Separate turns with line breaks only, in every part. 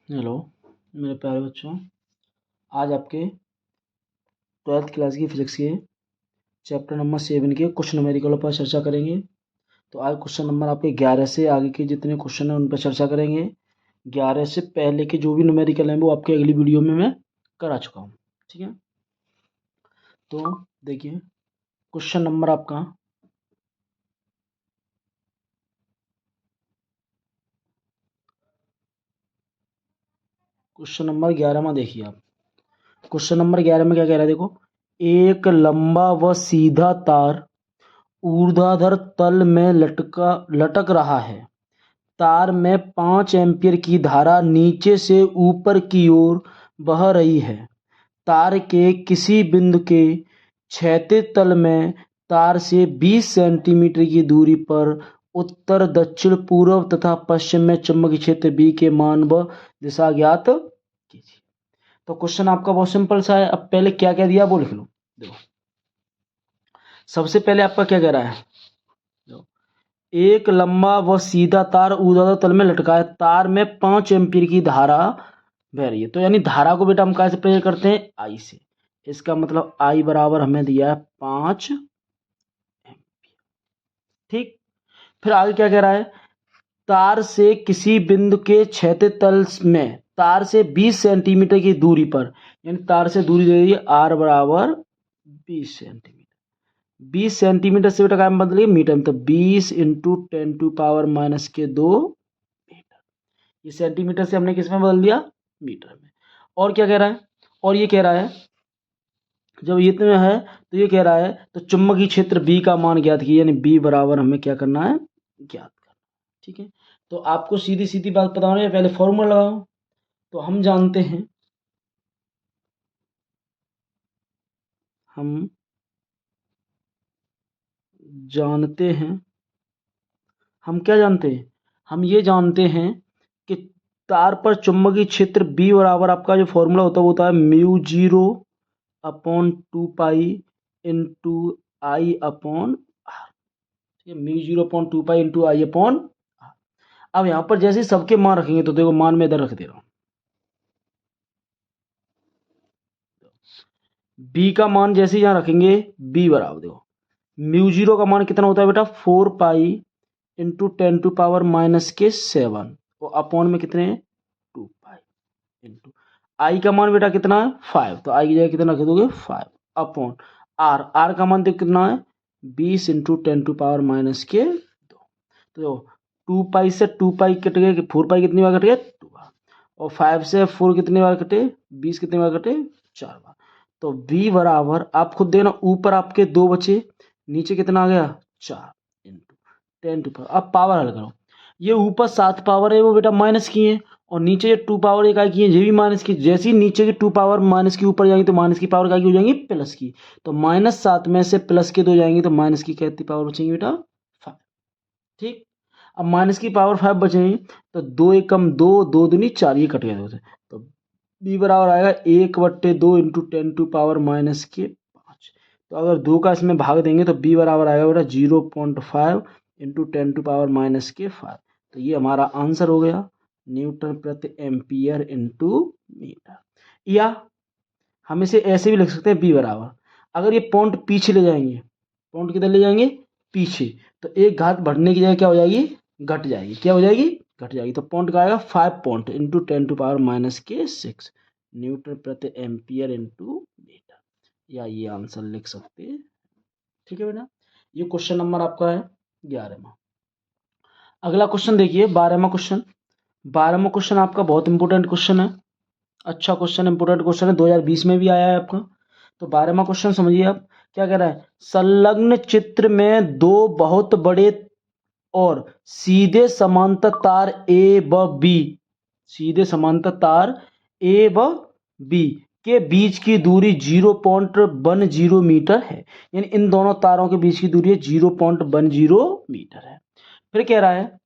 Hello मेरे प्यारे बच्चों, आज आपके 12th क्लास की फिजिक्स के चैप्टर नंबर 7 के कुछ न्यूमेरिकलों पर चर्चा करेंगे। तो आज क्वेश्चन नंबर आपके 11 से आगे के जितने क्वेश्चन हैं उन पर चर्चा करेंगे। 11 से पहले के जो भी न्यूमेरिकल हैं वो आपके अगली वीडियो में मैं करा चुका हूँ। ठीक है, तो देखिए क्वेश्चन नंबर आपका क्वेश्चन नंबर 11 में देखिए आप। क्वेश्चन नंबर 11 में क्या कह रहा है, देखो, एक लंबा व सीधा तार ऊर्ध्वाधर तल में लटक रहा है। तार में 5 एम्पीयर की धारा नीचे से ऊपर की ओर बह रही है। तार के किसी बिंदु के क्षैतिज तल में तार से 20 सेंटीमीटर की दूरी पर उत्तर दक्षिण पूर्व तथा पश्चिम में चुंबकीय क्षेत्र बी के मान व दिशा ज्ञात कीजिए। तो क्वेश्चन आपका बहुत सिंपल सा है। अब पहले क्या क्या दिया वो लिख लो। देखो, सबसे पहले आपका क्या कह रहा है, एक लंबा व सीधा तार ऊर्ध्वाधर तल में लटका है। तार में 5 एम्पीयर की धारा बह रही है। तो यानी धारा को बेटा हम कैसे प्रेरित करते हैं, आई से। इसका मतलब आई बराबर हमें दिया है 5 एम्पीयर। ठीक, फिर आगे क्या कह रहा है, तार से किसी बिंदु के क्षैतिज तल में तार से 20 सेंटीमीटर की दूरी पर, यानी तार से दूरी दे दी आर बराबर 20 सेंटीमीटर। 20 सेंटीमीटर से बेटा क्या में बदलिए मीटर में, तो 20 इंटू 10⁻⁻2 मीटर। ये सेंटीमीटर से हमने किस में बदल दिया, मीटर में। और क्या कह रहा है, और ये कह रहा है जब ये इतने है तो ये कह रहा है तो चुंबकीय क्षेत्र बी का मान ज्ञात कीजिए, यानी बी बराबर हमें क्या करना है, ज्ञात करना। ठीक है, तो आपको सीधी सीधी बात बता रहे हैं, पहले फॉर्मूला लगाओ। तो हम जानते हैं, हम क्या जानते हैं, हम ये जानते हैं कि तार पर चुंबकीय क्षेत्र बी बराबर आपका जो फॉर्मूला होता है μ0/2 pi into I upon R. ठीक है, μ0/2 pi into I upon R. अब यहाँ पर जैसे सबके मान रखेंगे तो देखो मान में इधर रख दे रहा हूँ। बी का मान जैसे यहाँ रखेंगे, बी बराबर देखो μ0 का मान कितना होता है बेटा 4 पाई इंटू 10⁻⁻7 और अपॉन में कितने 2 पाई इंटू आई का मान बेटा कितना है 5, तो आई की जगह कितना रख दोगे 5 अपॉन आर। आर का मान देखो कितना है 20 इंटू 10⁻⁻2। तो देखो 2 पाई से 2 पाई कट गए, 4 पाई कितनी बार कट गए 2 बार, और 5 से 4 कितनी बार कटे 20 कितनी बार कटे 4 बार। तो v बराबर आप खुद देना, ऊपर आपके 2 बचे, नीचे कितना आ गया 4 इंटू 10⁻। अब पावर हल करो, ये ऊपर 7 पावर है वो बेटा माइनस की है, और नीचे ये 2 पावर एक की है ये भी माइनस की। जैसे ही नीचे की 2 पावर माइनस की ऊपर जाएंगी तो माइनस की पावर क्या की हो जाएंगी प्लस की। तो -7 में से प्लस के 2 जाएंगे तो माइनस की कितनी पावर बचेंगी बेटा 5। ठीक, अब माइनस की पावर 5 बचेंगी तो 2 एक कम 2, 2 दूनी 4, ये कट गया 2 से। तो b बराबर आएगा 1/2 इंटू 10⁻⁻5। तो अगर 2 का इसमें भाग देंगे तो b बराबर आएगा बेटा 0.5 इंटू 10⁻⁻5। तो ये हमारा आंसर हो गया, न्यूटन प्रति एम्पियर इंटू मीटर। या हम इसे ऐसे भी लिख सकते हैं b बराबर, अगर ये पॉइंट पीछे ले जाएंगे, पॉइंट किधर ले जाएंगे पीछे, तो एक घात बढ़ने की जगह क्या हो जाएगी घट जाएगी, क्या हो जाएगी घट जाएगी। तो पॉइंट का आएगा 5 पॉइंट इंटू 10⁻⁻6 न्यूटन प्रति एम्पियर इंटू मीटर। या ये आंसर लिख सकते हैं। ठीक है बेटा, ये क्वेश्चन नंबर आपका है 11वां। अगला क्वेश्चन देखिए 12वां क्वेश्चन। 12वां क्वेश्चन आपका बहुत इंपॉर्टेंट क्वेश्चन है, अच्छा क्वेश्चन, इंपॉर्टेंट क्वेश्चन है, 2020 में भी आया है आपका। तो 12वां क्वेश्चन समझिए आप क्या कह रहा है, संलग्न चित्र में 2 बहुत बड़े और सीधे समांतर तार ए व बी, सीधे समांतर तार ए व बी के बीच की दूरी 0.10 मीटर है। यानी इन दोनों तारों के बीच की दूरी 0.10 मीटर है। फिर कह रहा है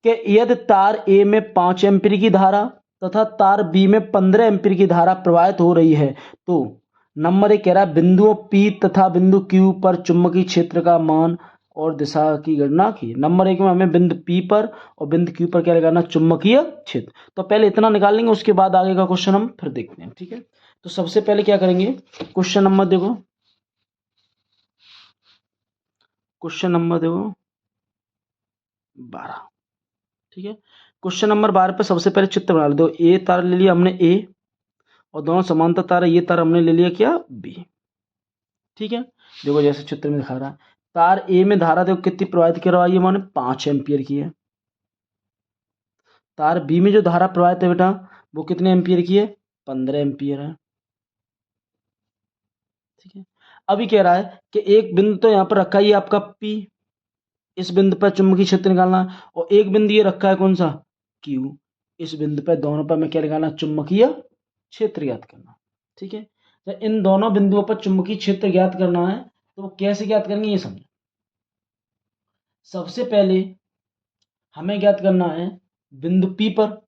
कि यदि तार ए में 5 एम्पीयर की धारा तथा तार बी में 15 एम्पीयर की धारा प्रवाहित हो रही है, तो नंबर 1 कह रहा है बिंदुओं P तथा बिंदु Q पर चुंबकीय क्षेत्र का मान और दिशा की गणना की। नंबर 1 में हमें बिंदु P पर और बिंदु Q पर क्या लगाना, चुंबकीय क्षेत्र। तो पहले इतना निकाल लेंगे, उसके बाद आगे का क्वेश्चन हम फिर देखते हैं, ठीक है। तो सबसे पहले क्या करेंगे, क्वेश्चन नंबर देखो, 12, ठीक है। क्वेश्चन नंबर 12 पे सबसे पहले चित्र बना लो। देखो ए तार ले लिया हमने ए, और दोनों समांतर तार है, ये तार हमने ले लिया क्या, बी, ठीक है। देखो जैसे चित्र में दिखा रहा है, तार ए में धारा देखो कितनी प्रवाहित करवाई है, मैंने 5 एम्पियर की है। तार बी में जो धारा प्रवाहित है बेटा वो कितने एम्पियर की है, 15 एम्पियर है, ठीक है। अभी कह रहा है कि एक बिंदु तो यहाँ पर रखा ही है आपका पी, इस बिंदु पर चुंबकीय क्षेत्र निकालना है, और एक बिंदु ये रखा है कौन सा, क्यू, इस बिंदु पर दोनों पर मैं क्या निकालना, चुंबकीय क्षेत्र ज्ञात करना, ठीक है। तो इन दोनों बिंदुओं पर चुंबकीय क्षेत्र ज्ञात करना है, तो वो कैसे ज्ञात करेंगे ये समझो। सबसे पहले हमें ज्ञात करना है बिंदु पी पर,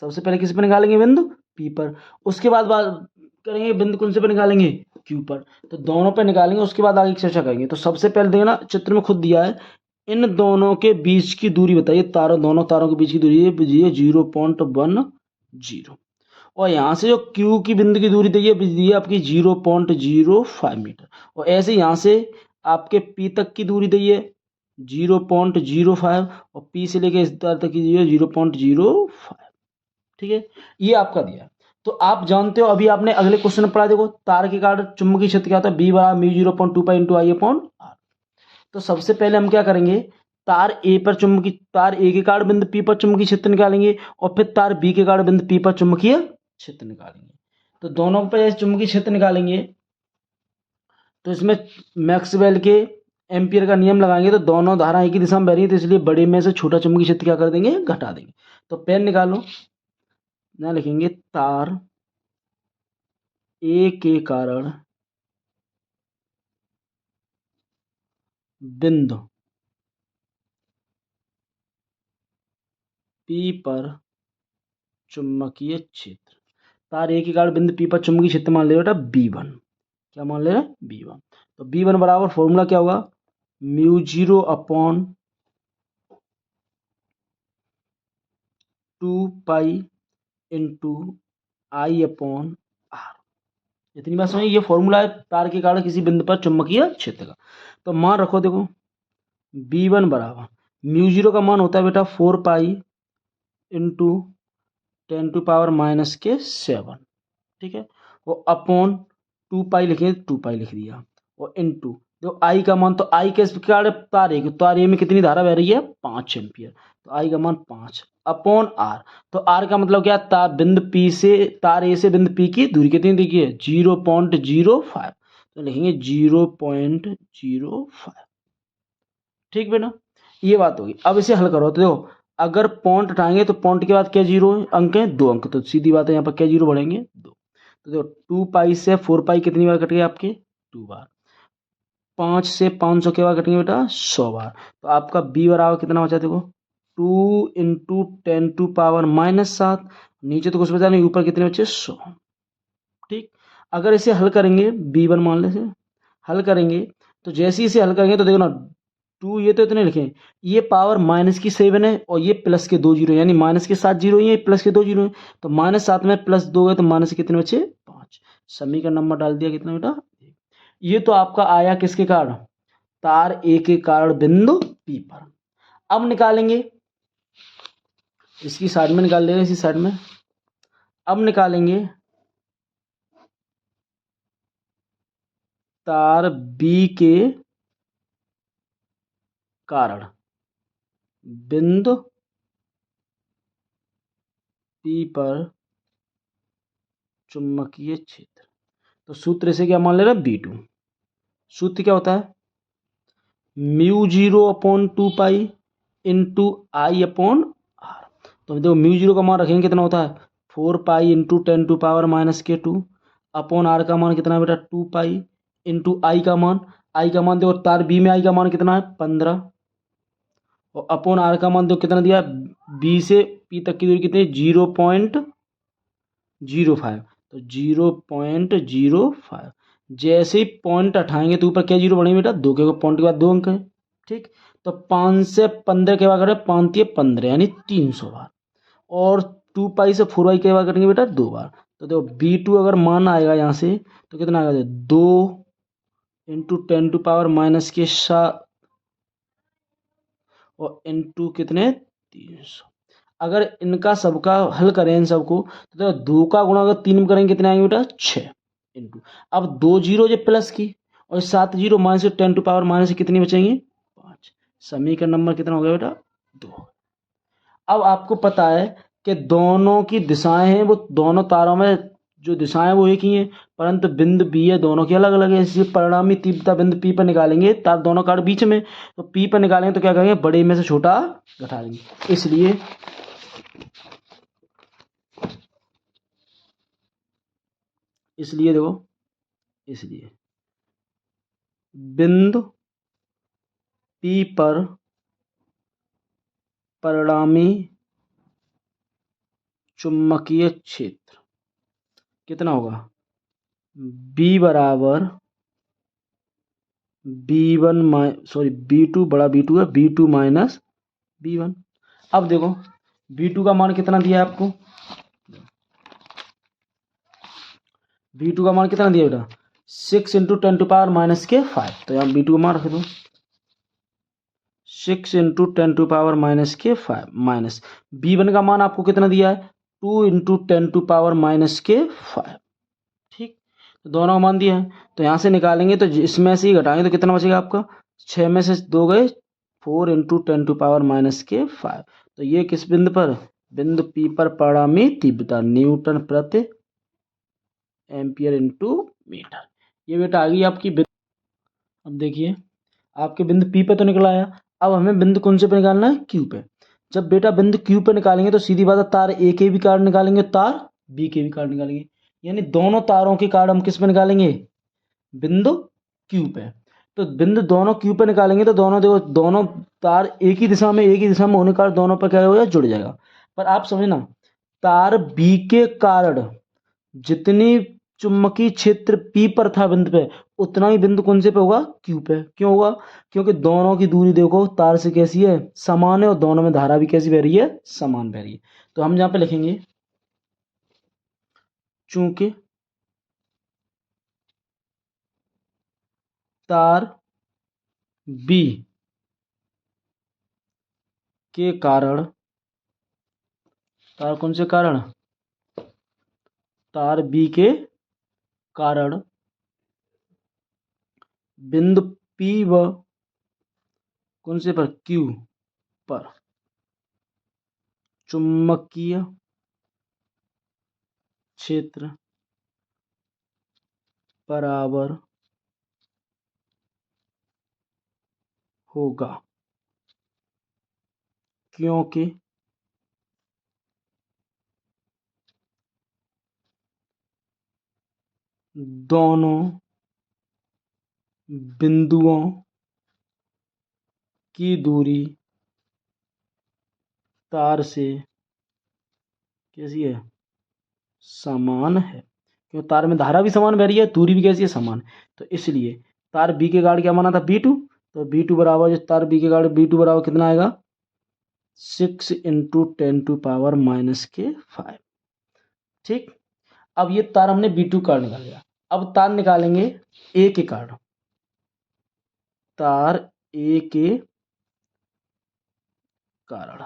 सबसे पहले किस पर निकालेंगे, बिंदु पी पर। उसके बाद बात करेंगे बिंदु कौन से पर निकालेंगे, क्यू पर। तो दोनों पर निकालेंगे, उसके बाद आगे की चर्चा करेंगे। तो सबसे पहले देखना चित्र में खुद दिया है, इन दोनों के बीच की दूरी बताइए, दोनों तारों के बीच की दूरी है 0.10, और यहाँ से जो क्यू की बिंदु की दूरी दी है आपकी 0.05 मीटर, और ऐसे यहाँ से आपके पी तक की दूरी दी है 0.05, और पी से लेकर इस तार तक की दी है 0.05, ठीक है। ये आपका दिया। तो आप जानते हो, अभी आपने अगले क्वेश्चन में पढ़ा, देखो तार के कारण चुंबकीय क्षेत्र क्या होता है, बी बराबर mu 0.2 into I upon R. तो सबसे पहले हम क्या करेंगे, तार ए के कारण बिंदु पी पर चुंबकीय क्षेत्र निकालेंगे, और फिर तार बी के कारण बिंदु पी पर चुंबकीय क्षेत्र निकालेंगे। तो दोनों पर चुंबकीय क्षेत्र निकालेंगे, तो इसमें मैक्सवेल के एम्पियर का नियम लगाएंगे, तो दोनों धारा एक ही दिशा में बह रही है, तो इसलिए बड़े में से छोटा चुंबकीय क्षेत्र क्या कर देंगे, घटा देंगे। तो पेन निकालो, ना लिखेंगे तार ए के कारण बिंदु पी पर चुंबकीय क्षेत्र, तार ए के कारण बिंदु पी पर चुंबकीय क्षेत्र मान ले बेटा B1, क्या मान ले रहे हैं, B1। तो B1 बराबर फॉर्मूला क्या होगा, mu 0 upon 2 pi into I upon R. इतनी बात समझिए, ये फॉर्मूला है तार के कारण किसी बिंदु पर चुंबकीय क्षेत्र का। तो मान रखो, देखो B1 बराबर म्यू 0 का मान होता है बेटा 4 पाई इंटू 10⁻⁻7, ठीक है। वो अपॉन 2 पाई लिखेंगे, 2 पाई लिख दिया, और इंटू जो आई का मान, तो आई के कारण तार ए में कितनी धारा बह रही है, 5 एम्पियर, तो आई का मान 5 अपॉन आर। तो आर का मतलब क्या, तार बिंदु पी से, तार ए से बिंदु पी की दूरी कितनी देखिए 0.05, तो लिखेंगे 0.05, ठीक बेटा। ये बात होगी। अब इसे हल करो, तो देखो अगर पॉइंट उठाएंगे तो पॉइंट के बाद क्या जीरो अंक है, 2 अंक, तो सीधी बात है यहाँ पर क्या जीरो बढ़ेंगे, 2। तो देखो 2 पाई से 4 पाई कितनी बार कट गए आपके, 2 बार। 5 से 500 के बार कटेंगे बेटा 100 बार। तो आपका बी बराबर कितना बचा, देखो 2 इंटू 10⁻⁻7, नीचे तो कुछ बचा नहीं, ऊपर कितने बचे 100, ठीक। अगर इसे हल करेंगे B1 मान ले से हल करेंगे, तो जैसे ही इसे हल करेंगे तो देखो ना 2, ये तो इतने लिखे, ये पावर -7 है, और ये प्लस के 2 जीरो, यानी माइनस के 7 जीरो है, प्लस के 2 जीरो है, तो -7 में +2 है, तो माइनस कितने बचे 5। समीकरण नंबर डाल दिया कितना बेटा, ये तो आपका आया किसके कारण, तार ए के कारण बिंदु पी पर। अब निकालेंगे, इसकी साइड में निकाल लेंगे, इसी साइड में। अब निकालेंगे तार बी के कारण बिंदु पी पर चुंबकीय क्षेत्र। तो सूत्र से क्या मान ले रहा है, B2। सूत्र क्या होता है, mu 0 upon 2 pi into I upon R. तो देखो म्यू 0 का मान रखेंगे कितना होता है, 4 पाई इंटू 10⁻⁻2 अपॉन आर का मान कितना है बेटा, 2 पाई इंटू आई का मान, देखो तार बी में आई का मान कितना है 15, और अपॉन आर का मान देखो कितना दिया, बी से पी तक की दूरी कितनी, 0.05, तो 0.05। जैसे ही पॉइंट हटाएंगे तो ऊपर क्या जीरो बढ़ेंगे बेटा, 2 के पॉइंट के बाद 2 अंक है, ठीक, तो 5 से 15 के बार करें, 5 ये 15 यानी 300 बार, और 2 पाई से 4 पाई के बार करेंगे बेटा 2 बार। तो देखो B2 अगर मान आएगा यहाँ से तो कितना आएगा, 2 इंटू 10⁻⁻⁻, और इंटू कितने 300। अगर इनका सबका हल करें इन सबको तो देखो 2 का गुणा अगर 3 में करेंगे कितने आएंगे बेटा 6 इंटू, अब 2 जीरो जो प्लस की और 7 जीरो माइनस 10⁻⁻ से कितनी बचेंगी 5। समीकरण नंबर कितना हो गया बेटा 2। अब आपको पता है कि दोनों की दिशाएं हैं, वो दोनों तारों में जो दिशाएं वो एक ही हैं, परंतु बिंदु बी है दोनों की अलग अलग है, इसलिए परिणामी तीव्रता बिंदु पी पर निकालेंगे, तार दोनों कार्ड बीच में, तो पी पर निकालेंगे तो क्या करेंगे, बड़े में से छोटा घटा देंगे। इसलिए देखो, इसलिए बिंदु पी पर परिणामी चुंबकीय क्षेत्र कितना होगा, बी बराबर B2 बड़ा B2 है, B2 माइनस B1। अब देखो B2 का मान कितना दिया है आपको, B2 का मान कितना दिया बेटा 6 इंटू 10⁻⁻5। तो यहाँ B2 का मान रख दो 6 इंटू 10⁻⁻5 माइनस B1 का मान आपको कितना दिया है 2 इंटू 10⁻⁻5। ठीक, तो दोनों का मान दिया है, तो यहाँ से निकालेंगे तो इसमें से ही घटाएंगे तो कितना बचेगा आपका, 6 में से 2 गए 4 इंटू 10⁻⁻5। तो ये किस बिंदु पर, बिंदु पी पर परिणामी तीव्रता न्यूटन प्रति एम्पियर इंटू मीटर। ये बेटा आ गई आपकी अब देखिए आपके बिंदु पी पे तो निकला आया, अब हमें बिंदु कौन से पे निकालना है, क्यू पे। जब बेटा बिंदु क्यू पे निकालेंगे तो सीधी बात है तार ए के भी कार्ड निकालेंगे, तार बी के भी कार्ड निकालेंगे, यानी दोनों तारों के कार्ड हम किस पे निकालेंगे, बिंदु क्यू पे। तो बिंदु दोनों क्यू पे निकालेंगे तो दोनों देखो दोनों तार एक ही दिशा में होने का दोनों पर क्या हो जाएगा, जुड़ जाएगा। पर आप समझना तार बी के कारण जितनी चुंबकीय क्षेत्र पी पर था बिंदु पे, उतना ही बिंदु कौन से पे होगा, क्यू पे। क्यों होगा, क्योंकि दोनों की दूरी देखो तार से कैसी है, समान है, और दोनों में धारा भी कैसी बह रही है, समान बह रही है। तो हम यहाँ पे लिखेंगे चूंकि तार बी के कारण, तार कौन से कारण, तार बी के कारण बिंदु पी व कौन से पर, क्यू पर चुंबकीय क्षेत्र बराबर होगा, क्योंकि दोनों बिंदुओं की दूरी तार से कैसी है, समान है। क्यों, तार में धारा भी समान बह रही है, दूरी भी कैसी है, समान। तो इसलिए तार बी के गार्ड क्या माना था, B2, तो B2 बराबर जो तार बी के गार्ड B2 बराबर कितना आएगा 6 इंटू 10⁻⁻5। ठीक, अब ये तार हमने B2 कार्ड निकाल लिया, अब तार निकालेंगे ए के कार्ड, तार ए के कारण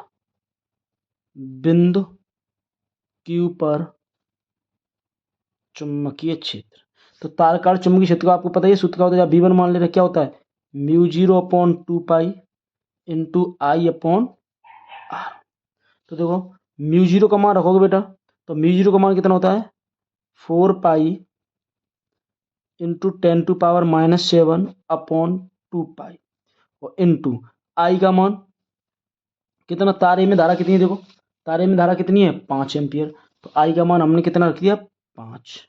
बिंदु क्यू पर चुंबकीय क्षेत्र। तो तार कार्ड चुंबकीय क्षेत्र का आपको पता ही सूत्र का होता है, B1 मान ले रहे क्या होता है, μ0/2 इंटू I अपॉन आर। तो देखो μ0 का मान रखोगे बेटा, तो μ0 का मान कितना होता है 4 पाई इंटू 10⁻⁻7 अपॉन 2 पाई, और इंटू आई का मान कितना, तारे में धारा कितनी है, देखो तारे में धारा कितनी है 5 एम्पियर, तो आई का मान हमने कितना रख दिया 5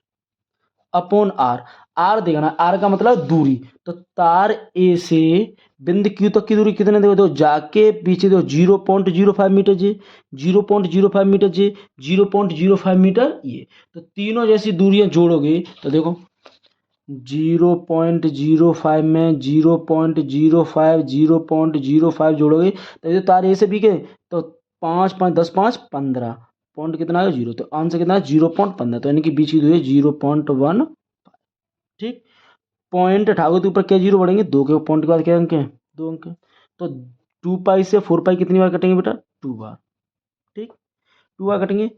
अपॉन आर। आर देखना, आर का मतलब दूरी, तो तार ए से बिंदु क्यू तक की दूरी कितने, देखो दो जाके पीछे देखो 0.05 मीटर जे, 0.05 मीटर जे, 0.05 मीटर ये, तो तीनों जैसी दूरियां जोड़ोगे तो देखो 0.05 में 0.05 0.05 जोड़ोगे तो ये तो तार ए से बी के, तो 5 5 10 5 15 पॉइंट कितना है 0, तो आंसर कितना है 0.15, तो यानी कि बीच की दूरी 0.1। ठीक, पॉइंट हटाओगे तो ऊपर क्या जीरो बढ़ेंगे, 2 के पॉइंट के बाद क्या अंक है 2 अंक, तो 2 पाई से 4 पाई कितनी बार कटेंगे बेटा 2 बार। ठीक, 2 बार कटेंगे,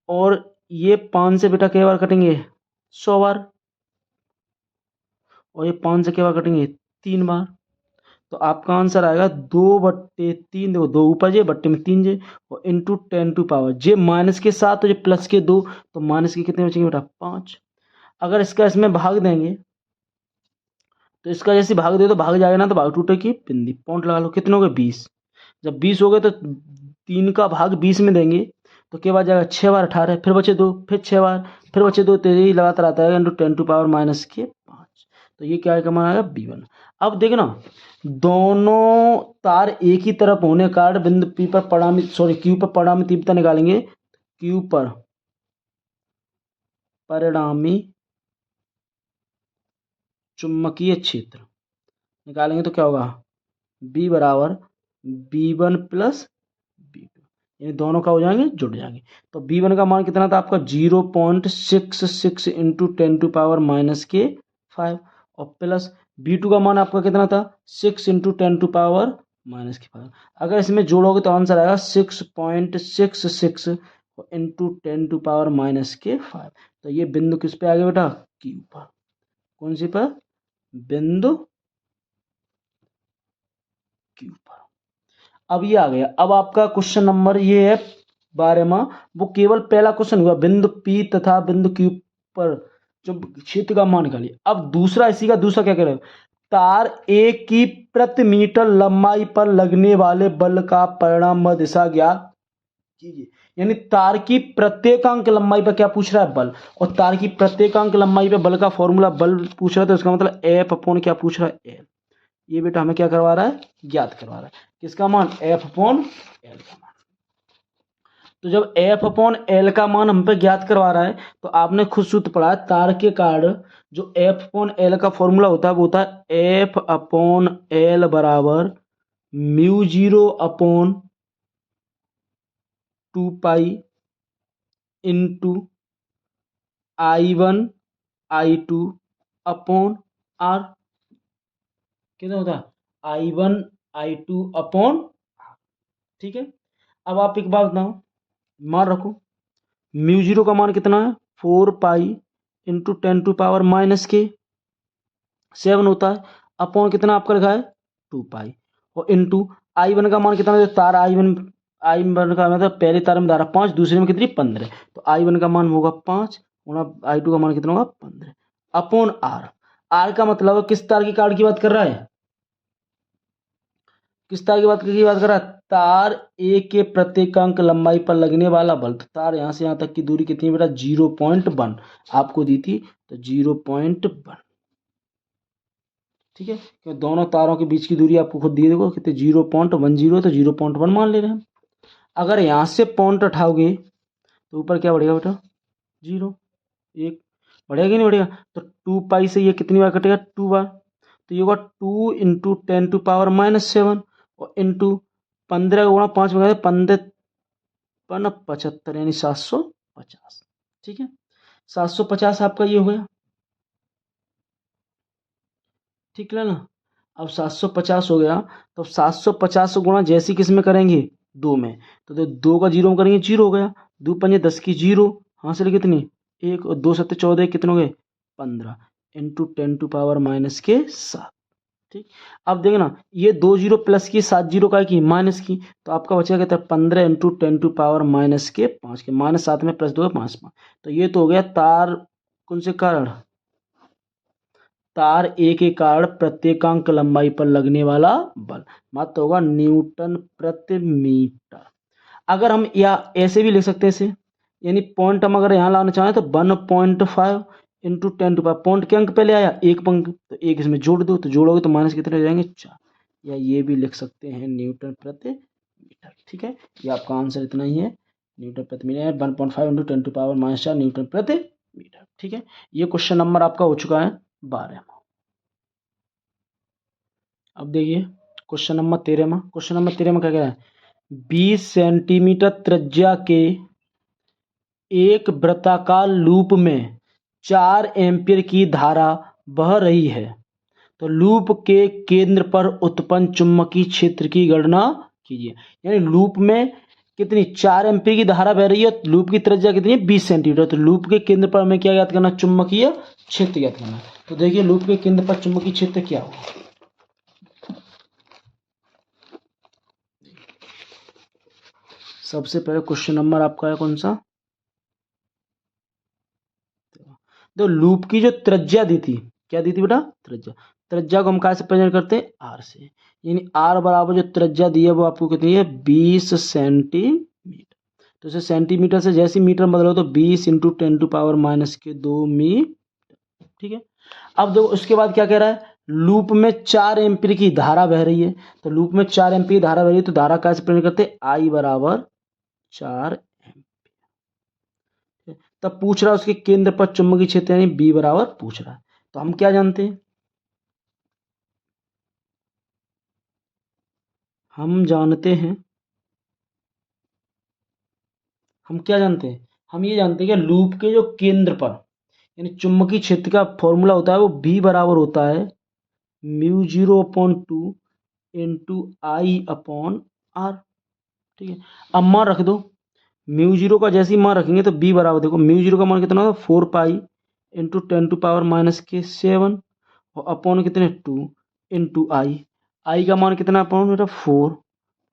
और ये 5 से बेटा क्या बार कटेंगे 100 बार, और ये 5 से क्या बार कटेंगे 3 बार, तो आपका आंसर आएगा 2/3। देखो 2 ऊपर जे बट्टे में 3 जे, और इंटू 10⁻, जे माइनस के 7 तो जे प्लस के 2, तो माइनस के कितने बचेंगे बेटा 5। अगर इसका इसमें भाग देंगे तो इसका जैसे भाग दे तो भाग जाएगा ना, तो भाग टूटे की बिंदी पॉइंट लगा लो, कितने हो गए 20। जब 20 हो गए तो 3 का भाग 20 में देंगे तो क्या बार जाएगा 6 बार 18, फिर बचे 2, फिर 6 बार, फिर बचे 2, तो यही लगातार आता है इंटू 10⁻⁻5। तो ये क्या मान आएगा B1। अब देखना, दोनों तार एक ही तरफ होने के कारण बिंदु P पर परिणामी Q पर परिणामी तीव्रता निकालेंगे, Q पर परिणामी चुंबकीय क्षेत्र निकालेंगे तो क्या होगा B बराबर B1 प्लस B2, यानी दोनों का हो जाएंगे जुड़ जाएंगे। तो B1 का मान कितना था आपका 0.66 इंटू 10⁻⁻5, और प्लस B2 का मान आपका कितना था 6 इंटू 10⁻⁻5। अगर इसमें जोड़ोगे तो आंसर आएगा 6.66 इंटू 10⁻⁻5। तो ये बिंदु किस पे आ गया बेटा Q पर, कौन सी पर बिंदु Q पर। अब ये आ गया, अब आपका क्वेश्चन नंबर ये है 12वां, वो केवल पहला क्वेश्चन हुआ बिंदु P तथा बिंदु Q पर जो क्षेत्र का मान निकालिए। अब दूसरा, इसी का दूसरा क्या कह रहे हो, तार A की प्रति मीटर लंबाई पर लगने वाले बल का परिणाम व दिशा ज्ञात कीजिए। यानी तार की प्रत्येकांक लंबाई पर क्या पूछ रहा है बल, और तार की प्रत्येकांक लंबाई पर बल का फॉर्मूला बल पूछ रहा है, तो इसका मतलब F अपॉन क्या पूछ रहा है L। ये बेटा हमें क्या करवा रहा है ज्ञात करवा रहा है, किसका मान F अपॉन L का मान। तो जब F अपॉन L का मान हम पे ज्ञात करवा रहा है तो आपने खुद सूत्र पढ़ा है, तार के कारण जो F अपॉन L का फॉर्मूला होता है वो होता है F अपॉन L बराबर μ0 upon 2 pi into I1 I2 upon R। कितना होता है I1 I2 अपॉन, ठीक है। अब आप एक बात बताओ, मान रखो μ0 का मान कितना है 4 पाई इंटू 10⁻⁻7 होता है, अपॉन कितना आपका लिखा है 2 पाई, और इंटू I1 का मान कितना है, तार I1 का मतलब पहले तार में धारा 5, दूसरे में कितनी 15, तो I1 का मान होगा 5 गुणा I2 का मान कितना होगा 15 अपॉन R का मतलब किस तार की कार्ड की बात कर रहा है, किस तार की बात कर रहा है, तार ए के प्रत्येकांक लंबाई पर लगने वाला बल। तो तार यहां से यहां तक की दूरी कितनी बेटा 0.1 आपको दी थी, तो 0.1, ठीक है, क्योंकि दोनों तारों के बीच की दूरी आपको खुद दी, देखो कितने 0.10, तो 0.1 मान ले रहे हैं। अगर यहां से पॉइंट उठाओगे तो ऊपर क्या बढ़ेगा बेटा 0, 1 बढ़ेगा कि नहीं बढ़ेगा, तो 2 पाई से ये कितनी बार कटेगा 2 बार, तो ये होगा 2 इंटू 10⁻⁻7 और इंटू 15 गुणा 5 में 15 यानी 750, ठीक है। 750 आपका ये हो गया, ठीक है ना। अब 750 हो गया, तो 750 गुणा जैसी किस में करेंगे 2 में, तो 2 का 0 में करेंगे 0 हो गया, 2 पंजे 10 की 0, हासिल कितनी 1 और 2 सत्ते 14, कितने हो गए 15 इंटू 10⁻⁻7, ठीक। अब देखना ये 2 जीरो प्लस की 7 जीरो का की माइनस की, तो आपका बचेगा कितना 15 इंटू 10⁻⁻5 के, -7 में +2 5 5, तो ये तो हो गया तार कौन से कारण, तार ए के कारण प्रत्येकांक लंबाई पर लगने वाला बल, मात्र होगा न्यूटन प्रति मीटर। अगर हम या ऐसे भी लिख सकते हैं इसे, यानी पॉइंट हम अगर यहाँ लाना चाहें तो 1.5 इंटू 10⁻, पॉइंट के अंक पहले आया एक अंक, तो एक इसमें जोड़ दो, तो जोड़ोगे तो माइनस कितने हो जाएंगे 4, या ये भी लिख सकते हैं न्यूटन प्रति मीटर, ठीक है। ये आपका आंसर इतना ही है, न्यूटन प्रति मीटर 1.5 इंटू 10⁻⁻4 न्यूटन प्रति मीटर, ठीक है। ये क्वेश्चन नंबर आपका हो चुका है 12। अब देखिए क्वेश्चन नंबर 13 में, क्वेश्चन नंबर 13 में क्या कह रहा है, 20 सेंटीमीटर त्रिज्या के एक वृत्ताकार लूप में 4 एम्पीयर की धारा बह रही है, तो लूप के केंद्र पर उत्पन्न चुंबकीय क्षेत्र की गणना कीजिए। यानी लूप में कितनी 4 एम्पीयर की धारा बह रही है, लूप की त्रिज्या कितनी है 20 सेंटीमीटर, तो लूप के केंद्र पर हमें क्या ज्ञात करना, चुंबकीय क्षेत्र ज्ञात करना। तो देखिए लूप के केंद्र पर चुंबकीय क्षेत्र क्या होगा। सबसे पहले क्वेश्चन नंबर आपका है कौन सा, तो लूप की जो त्रिज्या दी थी, क्या दी थी बेटा, त्रिज्या। त्रिज्या को हम कहाँ से प्रेजेंट करते हैं, आर से। यानी आर बराबर जो त्रिज्या दी है वो आपको कितनी है, 20 सेंटीमीटर। तो इसे सेंटीमीटर से जैसे मीटर बदलो तो 20 इंटू 10⁻⁻2 मीटर। ठीक है। अब देखो उसके बाद क्या कह रहा है, लूप में 4 एम्पीयर की धारा बह रही है, तो लूप में 4 एम्पीयर धारा बह रही है तो धारा कैसे प्रेजेंट करते हैं, आई बराबर 4 एम्पीयर। तब पूछ रहा है उसके केंद्र पर चुंबकीय क्षेत्र यानी बी बराबर पूछ रहा है। तो हम क्या जानते हैं, हम जानते हैं, हम क्या जानते हैं, हम ये जानते हैं कि लूप के जो केंद्र पर यानी चुंबकीय क्षेत्र का फॉर्मूला होता है वो बी बराबर होता है μ0/2 इंटू आई अपॉन आर। ठीक है। अब मान रख दो, μ0 का जैसे ही मान रखेंगे तो बी बराबर, देखो μ0 का मान कितना होता है 4 पाई इंटू 10⁻⁻7 और अपॉन कितने 2 इंटू आई का मान कितना अपॉन बेटा 4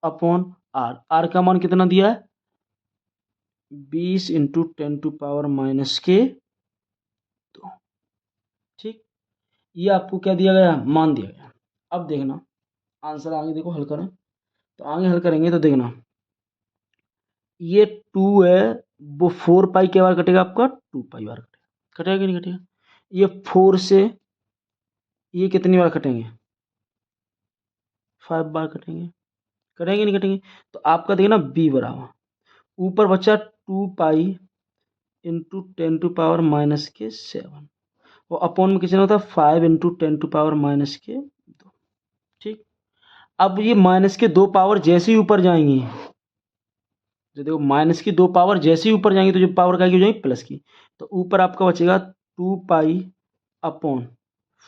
अपॉन आर का मान कितना दिया है 20 इंटू 10⁻⁻2। ठीक, ये आपको क्या दिया गया, मान दिया गया। अब देखना आंसर आगे देखो हल करें, तो आगे हल करेंगे तो देखना ये 2 है वो 4 पाई के बार कटेगा आपका 2 पाई बार कटेगा, कटेगा कि नहीं कटेगा। ये 4 से ये कितनी बार कटेंगे 5 बार कटेंगे, कटेंगे नहीं कटेंगे। तो आपका देखना बी बराबर ऊपर बचा 2 पाई इंटू 10⁻⁻7 और अपॉन में कितना होता है 5 इंटू 10⁻⁻2। ठीक, अब ये माइनस के 2 पावर जैसे ही ऊपर जाएंगी, जो देखो माइनस की 2 पावर जैसे ही ऊपर जाएंगी तो जो पावर क्या की हो जाएगी प्लस की, तो ऊपर आपका बचेगा 2 पाई अपॉन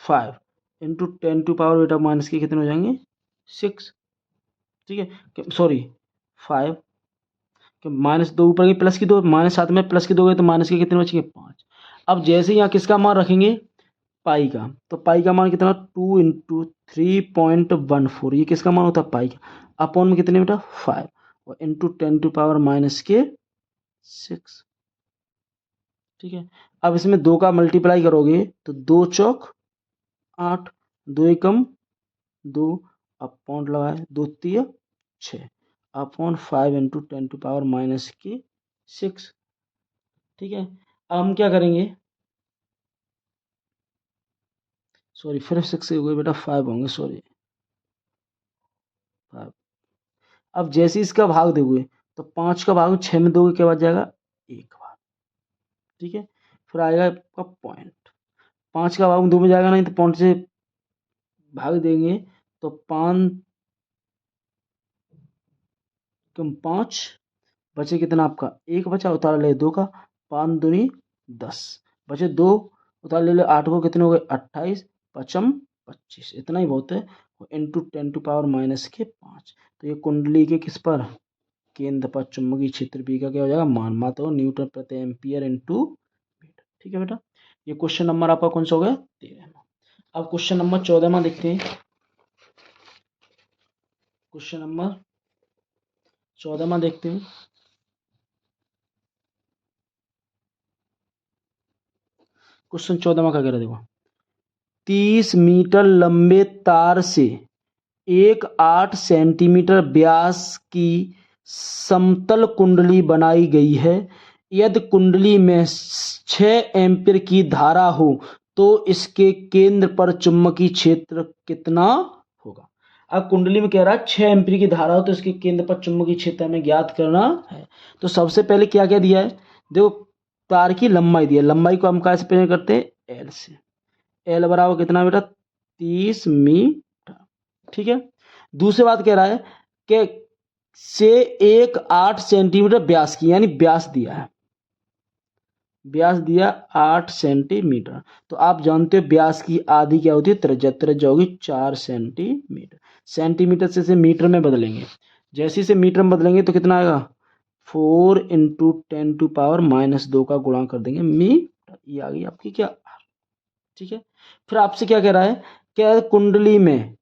5 इंटू 10⁻⁻ बेटा माइनस के कितने हो जाएंगे 6। ठीक है, सॉरी 5, माइनस 2 ऊपर की प्लस की 2, माइनस 7 में प्लस की 2 गए तो माइनस के कितने बचेंगे 5। अब जैसे ही यहाँ किसका मान रखेंगे पाई का, तो पाई का मान कितना 2 इंटू 3.14, ये किसका मान होता है पाई का, अपॉन में कितने बेटा 5 और इंटू 10⁻⁻6। ठीक है, अब इसमें 2 का मल्टीप्लाई करोगे तो 2 चौक 8, 2 एकम 2 अपॉन लगाए 2 तिया 6 अपॉन 5 इंटू 10⁻⁻6। ठीक है, अब हम क्या करेंगे, सॉरी फिर 6 हो गए बेटा 5 होंगे, सॉरी 5। अब जैसे इसका भाग दोगे तो 5 का भाग 6 में दोगे क्या बच जाएगा 1 बार। ठीक है, फिर आएगा आपका पॉइंट, 5 का भाग 2 में जाएगा नहीं तो पॉइंट से भाग देंगे तो 5 कम 5 बचे कितना आपका 1 बचा, उतार ले 2 का 5 दूनी 10 बचे 2 उतार ले 8 को कितने हो गए 28 पचम 25, इतना ही बहुत है इंटू 10⁻⁻5। तो ये कुंडली के किस पर केंद्र पर चुंबकीय क्षेत्र बी का क्या हो जाएगा मान, मात्रा न्यूटन प्रति एम्पियर इंटू मीटर। ठीक है बेटा, ये क्वेश्चन नंबर आपका कौन सा हो गया 13। अब क्वेश्चन नंबर 14 देखते हैं, क्वेश्चन नंबर 14 देखते हैं। क्वेश्चन 14 का कह रहा देखो 30 मीटर लंबे तार से एक 8 सेंटीमीटर व्यास की समतल कुंडली बनाई गई है। यदि कुंडली में 6 एम्पीयर की धारा हो तो इसके केंद्र पर चुंबकीय क्षेत्र कितना होगा। अब कुंडली में कह रहा है 6 एम्पीयर की धारा हो तो इसके केंद्र पर चुंबकीय क्षेत्र हमें ज्ञात करना है। तो सबसे पहले क्या क्या दिया है, देखो तार की लंबाई दी है, लंबाई को हम कैसे प्रेजेंट करते हैं एल से। एल बराबर कितना बेटा 30 मीटर। ठीक है, दूसरी बात कह रहा है कि से एक 8 सेंटीमीटर व्यास की, यानी व्यास दिया है, व्यास दिया 8 सेंटीमीटर। तो आप जानते हो व्यास की आधी क्या होती है, त्रिज्या। त्रिज्या होगी 4 सेंटीमीटर। सेंटीमीटर से मीटर में बदलेंगे, जैसे से मीटर में बदलेंगे तो कितना आएगा 4 इंटू 10⁻², का गुणा कर देंगे मीटर। ये आ गई आपकी क्या। ठीक है, फिर आपसे क्या कह रहा है, क्या कुंडली में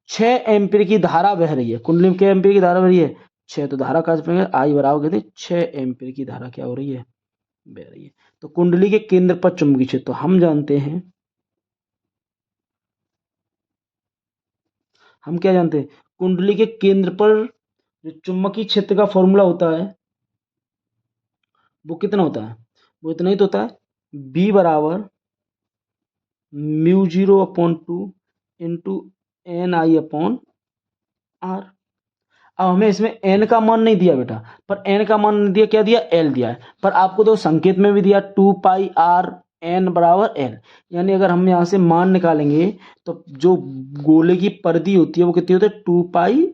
6 एम्पीयर की धारा बह रही है। कुंडली में क्या एम्पीयर की धारा बह रही है 6, तो धारा का आई बराबर कहते 6 एम्पीयर की धारा क्या हो रही है, बह रही है। तो कुंडली के केंद्र पर चुंबकीय क्षेत्र, तो हम जानते हैं, हम क्या जानते हैं, कुंडली के केंद्र पर जो चुंबकीय क्षेत्र का फॉर्मूला होता है वो कितना होता है, वो इतना ही तो होता है, बी बराबर μ0/2 into N I upon R. अब हमें इसमें एन का मान नहीं दिया बेटा, पर एन का मान नहीं दिया, क्या दिया एल दिया है, पर आपको तो संकेत में भी दिया 2πr एन बराबर एल। यानी अगर हम यहाँ से मान निकालेंगे तो जो गोले की परिधि होती है वो कितनी होती है 2πr,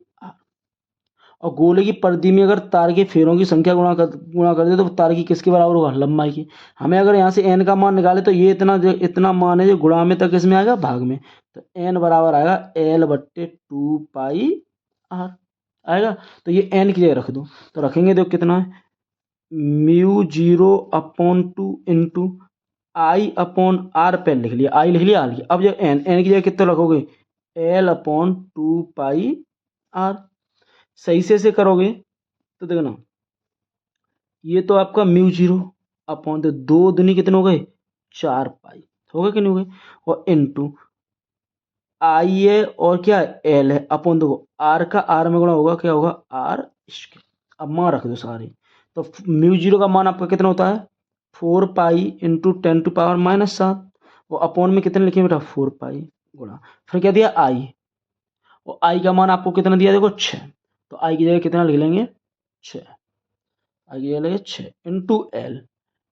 और गोले की परिधि में अगर तार के फेरों की संख्या गुणा कर दे तो तार की किसके बराबर होगा, लंबाई की। हमें अगर यहाँ से एन का मान निकाले तो ये इतना मान है जो गुणा में तक इसमें आएगा भाग में, तो एन बराबर आएगा L/2πr आएगा। तो ये एन की जगह रख दो, तो रखेंगे देखो कितना है μ0/2 इंटू I/r पे लिख लिया, आई लिख लिया, आर लिया। अब जब एन की जगह कितना रखोगे L/2πr। सही से करोगे तो देखना, ये तो आपका μ0 तो 2 दूनी कितने हो गए 4π, हो गए कि नहीं हो गए, और इंटू आई है और क्या है एल है, अपॉन देखो आर का आर में गुणा होगा, क्या होगा आर स्क्वायर। अब मान रख दो सारे, तो μ0 का मान आपका कितना होता है 4π इंटू 10⁻⁻7, वो अपॉन में कितने लिखे बेटा 4π गुणा, फिर क्या दिया आई, और आई का मान आपको कितना दिया देखो 6, तो आई की जगह कितना लिख लेंगे 6, आई की जगह लगे 6 इंटू एल।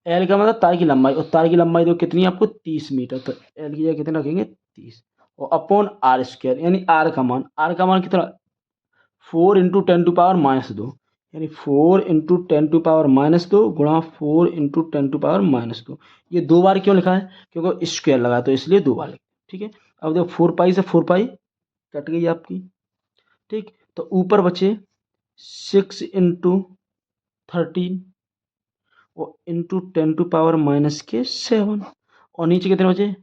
एल का मतलब तार की लंबाई, और तार की लंबाई तो कितनी है आपको 30 मीटर, तो एल की जगह कितना रखेंगे 30, और अपॉन आर स्क्वायर, यानी आर का मान, आर का मान कितना 4 इंटू 10⁻⁻2, यानी 4 इंटू 10⁻⁻2 गुणा 4 इंटू 10⁻⁻2। ये 2 बार क्यों लिखा है, क्योंकि स्क्वायर लगा तो इसलिए 2 बार लिखा। ठीक है, अब देखो 4π से 4π कट गई आपकी। ठीक, तो ऊपर बचे 6 इंटू 13 और इंटू 10⁻⁻7, और नीचे कितने बचे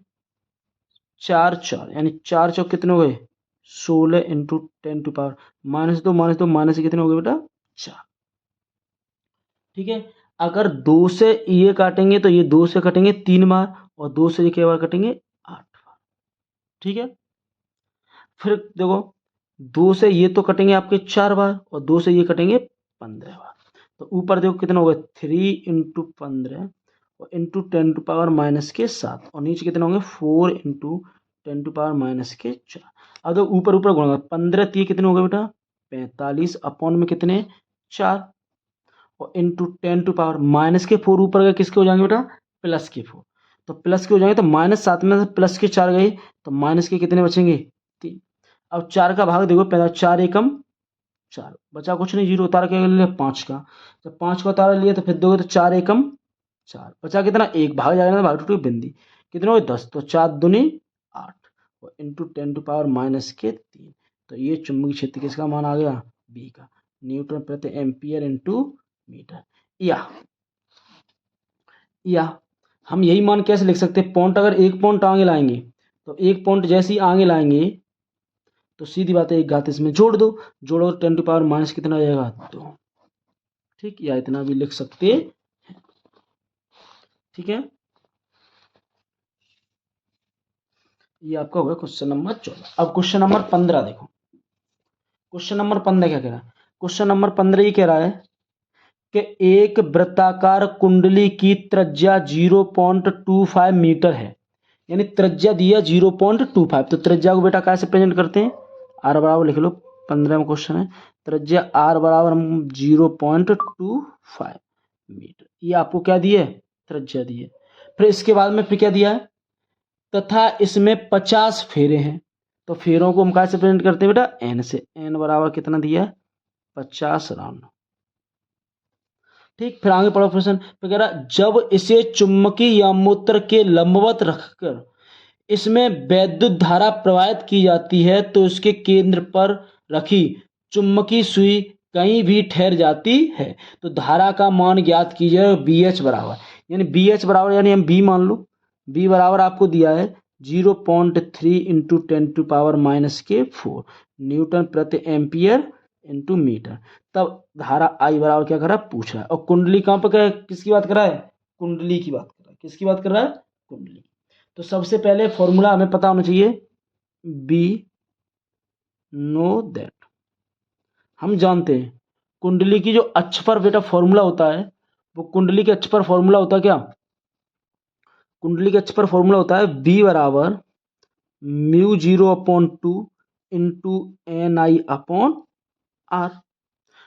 4 4, यानी 4 चौक कितने हो गए 16 इंटू 10⁻⁻2 माइनस से कितने हो गए बेटा 4। ठीक है, अगर 2 से ये काटेंगे तो ये 2 से कटेंगे 3 बार, और 2 से ये क्या बार कटेंगे 8 बार। ठीक है, फिर देखो 2 से ये तो कटेंगे आपके 4 बार, और 2 से ये कटेंगे 15 बार। तो ऊपर देखो कितना होगा 3 इंटू 15 और इंटू 10⁻⁻7, और नीचे कितना होंगे 4 इंटू 10⁻⁻4। अब देखो ऊपर ऊपर गुणा 15 3 कितने हो गए बेटा 45, अपॉन में कितने 4, और इंटू 10⁻⁻4 ऊपर गए किसके हो जाएंगे बेटा प्लस के 4, तो प्लस के हो जाएंगे, तो -7 में से प्लस के 4 गए तो माइनस के कितने बचेंगे 3। अब 4 का भाग देखो पहला 4 एकम 4, बचा कुछ नहीं, जीरो उतार के लिए 5 का, जब 5 का उतार लिया तो फिर दोगे तो 4 एकम 4, बचा कितना 1, भाग जाएगा ना, भाग टू बिंदी कितने हो 10, तो 4 दूनी 8 और इंटू 10⁻⁻3। तो ये चुंबकीय क्षेत्र किसका मान आ गया बी का, न्यूटन प्रति एम्पियर इंटू मीटर। या हम यही मान कैसे लिख सकते हैं, पॉइंट अगर एक पॉइंट आगे लाएंगे तो एक पॉइंट जैसे ही आगे लाएंगे तो सीधी बात है एक घात इसमें जोड़ दो, जोड़ो 10⁻⁻ कितना आ जाएगा 2। ठीक, या इतना भी लिख सकते हैं। ठीक है, ये आपका होगा क्वेश्चन नंबर 14। अब क्वेश्चन नंबर 15 देखो, क्वेश्चन नंबर 15 क्या कह रहा है, क्वेश्चन नंबर 15 ये कह रहा है कि एक वृत्ताकार कुंडली की त्रिज्या 0.25 मीटर है, यानी त्रिज्या दी है 0.25, तो त्रिज्या को बेटा कैसे प्रेजेंट करते हैं आर बराबर लिख लो, 15 में क्वेश्चन है, त्रिज्या आर बराबर हम 0.25 मीटर, ये आपको क्या दिए त्रिज्या दी है। फिर इसके बाद में फिर क्या दिया है तथा इसमें 50 फेरे हैं। तो फेरों को हम कैसे प्रिंट करते हैं बेटा, एन से। एन बराबर कितना दिया है, 50 राउंड। ठीक, फिर आगे पढ़ो प्रश्न। फिर कह रहा जब इसे चुंबकीय यामोत्र के लंबवत रखकर इसमें वैद्युत धारा प्रवाहित की जाती है तो इसके केंद्र पर रखी चुंबकीय सुई कहीं भी ठहर जाती है। तो धारा का मान ज्ञात कीजिए, बी एच बराबर, यानी बी एच बराबर, यानी हम बी मान लो, बी बराबर आपको दिया है 0.3 इंटू 10⁻⁻⁴ न्यूटन प्रति एम्पियर इंटू मीटर। तब धारा आई बराबर क्या कर रहा है, पूछ रहा है। और कुंडली कहाँ पर किसकी बात कर रहा है, कुंडली की बात कर रहा है। किसकी बात कर रहा है, कुंडली। तो सबसे पहले फॉर्मूला हमें पता होना चाहिए, बी नो दैट, हम जानते हैं कुंडली की जो अक्ष पर बेटा फॉर्मूला होता है, वो कुंडली के अक्ष पर फॉर्मूला होता है क्या, कुंडली के अक्ष पर फॉर्मूला होता है बी बराबर μ0/2 into N I upon R.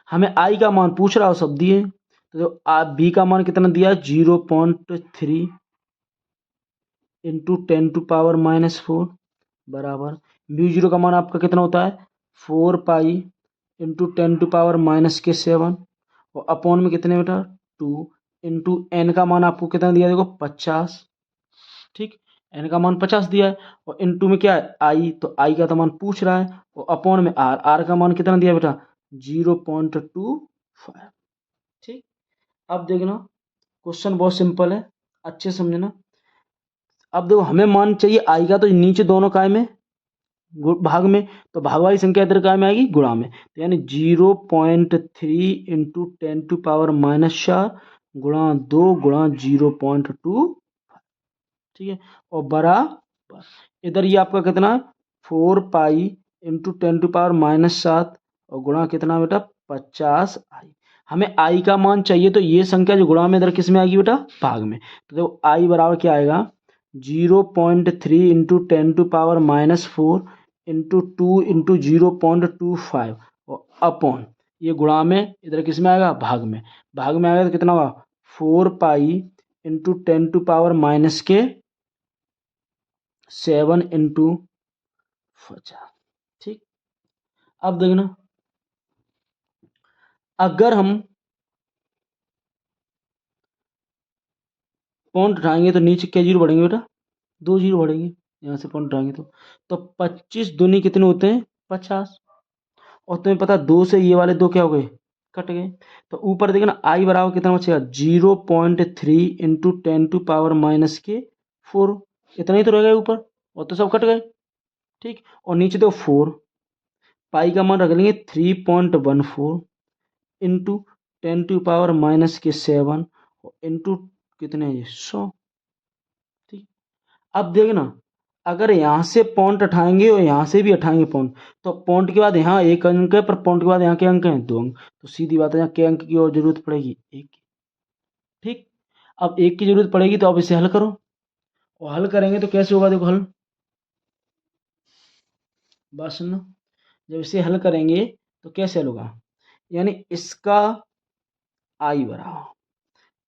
हमें आई का मान पूछ रहा हो, सब दिए। तो आप बी का मान कितना दिया, 0.3 इंटू 10⁻⁻⁴ बराबर μ0 का मान आपका कितना होता है 4 पाई इंटू 10⁻⁻⁷ और अपॉन में कितने बेटा 2 इंटू एन का मान आपको कितना दिया, देखो 50। ठीक, एन का मान 50 दिया है और इंटू में क्या है आई, तो आई का तो मान पूछ रहा है और अपॉन में आर, आर का मान कितना दिया बेटा 0.25। ठीक, अब देखना क्वेश्चन बहुत सिंपल है, अच्छे से समझना। अब देखो हमें मान चाहिए आई का, तो नीचे दोनों काय में भाग में, तो भाग वाली संख्या इधर काय में आएगी, गुणा में। तो यानी 0.3 इंटू 10⁻⁻⁴ गुणा 2 गुणा 0.2। ठीक है, और बराबर इधर ये आपका कितना 4 पाई इंटू 10⁻⁷ और गुणा कितना बेटा 50 आई। हमें आई का मान चाहिए, तो ये संख्या जो गुणा में इधर किस में आएगी बेटा, भाग में। तो देखो आई बराबर क्या आएगा 0.3 इंटू 10⁻⁻⁴ इंटू 2 इंटू 0.25 और अपॉन ये गुणा में इधर किस में आएगा, भाग में। भाग में आएगा तो कितना होगा 4 पाई इंटू 10⁻⁻⁷ इंटू 50। ठीक, अब देखना अगर हम पॉइंट उठाएंगे तो नीचे क्या जीरो बढ़ेंगे बेटा, 2 जीरो बढ़ेंगे। यहाँ से पॉइंट उठाएंगे तो 25 दूनी कितने होते हैं 50। और तुम्हें पता 2 से ये वाले 2 क्या हो गए, कट गए। तो ऊपर देखना आई बराबर कितना बचेगा 0.3 इंटू 10⁻⁻⁴ इतना ही तो रह गया ऊपर, और तो सब कट गए। ठीक, और नीचे तो 4 पाई का मान रख लेंगे 3.14 इंटू 10⁻⁻⁷ इंटू कितने हैं ये 100। ठीक, अब देखना अगर यहाँ से पॉइंट उठाएंगे और यहाँ से भी उठाएंगे पॉइंट, तो पॉइंट के बाद यहाँ एक अंक है, पर पॉइंट के बाद यहाँ के अंक हैं 2 अंक। तो सीधी बात है यहाँ के अंक की और जरूरत पड़ेगी, एक की। ठीक, अब एक की जरूरत पड़ेगी, तो अब इसे हल करो। और हल करेंगे तो कैसे होगा, देखो हल, बात सुनना। जब इसे हल करेंगे तो कैसे हल होगा, यानी इसका आई बराबर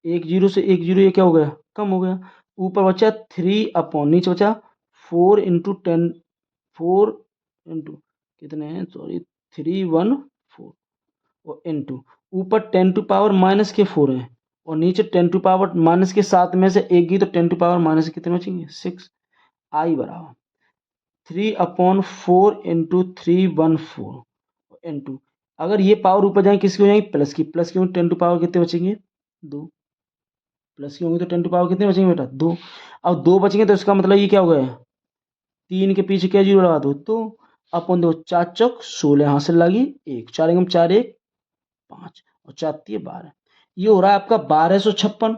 1 जीरो से 1 जीरो ये क्या हो गया, कम हो गया। ऊपर बचा 3 अपॉन, नीचे बचा 4 इंटू 10, 4 इंटू कितने हैं, सॉरी 314 और इंटू ऊपर 10⁻⁻⁴ है और नीचे 10⁻⁻⁷ में से एक ही, तो 10⁻⁻⁻ कितने बचेंगे 6। आई बराबर 3/4 इंटू 314 इंटू, अगर ये पावर ऊपर जाएंगे किसकी हो जाएंगी, प्लस की। प्लस की होंगी 10 कितने बचेंगे 2, प्लस की होंगी तो 10 कितने बचेंगे बेटा 2। अब 2 बचेंगे तो इसका मतलब ये क्या हो गया, 3 के पीछे क्या जीरो लगा दो, तो अपन दो 4 चौक 16, यहाँ से लगी 1, 4 एकम 4 1 5 और 4 3 12। ये हो रहा है आपका 1256।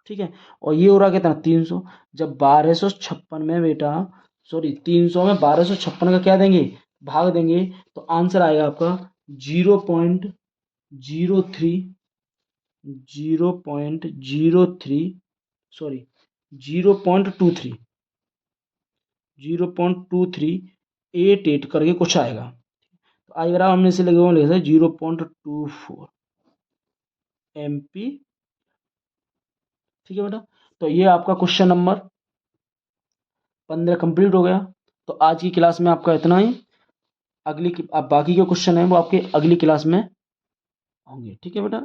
ठीक है, और ये हो रहा है कितना 300। जब 1256 में बेटा, सॉरी 300 में 1256 का क्या देंगे, भाग देंगे, तो आंसर आएगा आपका 0.03, 0.03, सॉरी 0.23, 0.2388 करके कुछ आएगा। तो आई बराबर हमने इसे लिख सकते 0.24 MP। ठीक है बेटा, तो ये आपका क्वेश्चन नंबर 15 कंप्लीट हो गया। तो आज की क्लास में आपका इतना ही। अब बाकी के क्वेश्चन हैं वो आपके अगली क्लास में होंगे। ठीक है बेटा।